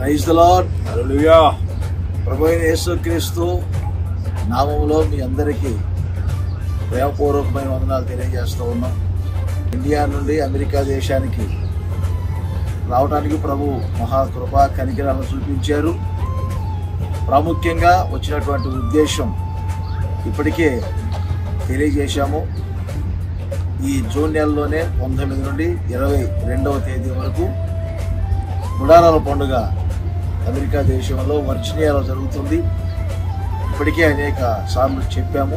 Praise the lord. హల్లెలూయా. ప్రభువైన యేసుక్రీస్తు నామములో మీ అందరికీ ప్రేమపూర్వకమైన వందనాలు తెలియజేస్తూ ఉన్నాం. ఇండియా నుండి అమెరికా దేశానికి రావడానికి ప్రభు మహాకృపా కనికరాలను చూపించారు. ప్రాముఖ్యంగా వచ్చినటువంటి ఉద్దేశం ఇప్పటికే తెలియజేశాము. ఈ జూన్ నెలలోనే 19 నుండి 22వ తేదీ వరకు గుడారాల పండుగ అమెరికా దేశంలో వర్జీనియాలో జరుగుతుంది. ఇప్పటికే అనేక సార్లు చెప్పాము.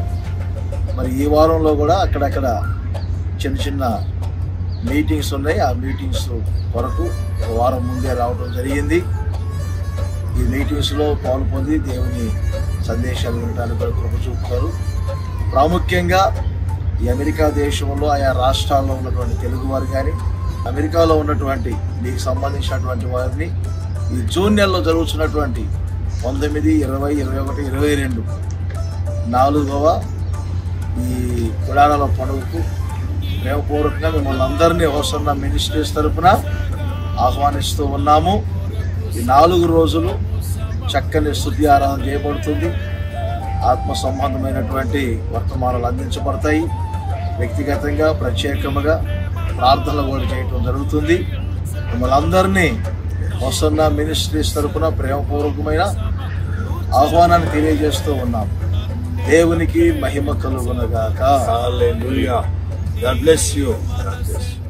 మరి ఈ వారంలో కూడా అక్కడక్కడ చిన్న చిన్న మీటింగ్స్ ఉన్నాయి. ఆ మీటింగ్స్ కొరకు ఒక వారం ముందే రావడం జరిగింది. ఈ మీటింగ్స్లో పాలు పొంది దేవుని సందేశాలు వినడానికి కూడా కృప చూపుతారు. ప్రాముఖ్యంగా ఈ అమెరికా దేశంలో ఆయా రాష్ట్రాల్లో ఉన్నటువంటి తెలుగు వారు కానీ అమెరికాలో ఉన్నటువంటి మీకు సంబంధించినటువంటి వారిని ఈ జూన్ నెలలో జరుగుతున్నటువంటి 19, 20, 21, 22 4వ ఈ గుడారాల పండుగకు ప్రేమపూర్వకంగా మిమ్మల్ని అందరినీ హోసన్న మినిస్ట్రీస్ తరఫున ఆహ్వానిస్తూ ఉన్నాము. ఈ 4 రోజులు చక్కని స్తుతి ఆరాధన చేయబడుతుంది. ఆత్మ సంబంధమైనటువంటి వర్తమానాలు అందించబడతాయి. వ్యక్తిగతంగా ప్రత్యేకముగా ప్రార్థనలు కూడా చేయటం జరుగుతుంది. మిమ్మల్ని అందరినీ హోసన్న మినిస్ట్రీస్ తరఫున ప్రేమపూర్వకమైన ఆహ్వానాన్ని తెలియజేస్తూ ఉన్నాం. దేవునికి మహిమ కలుగునగాక. హల్లెలూయా. God bless you. God bless you.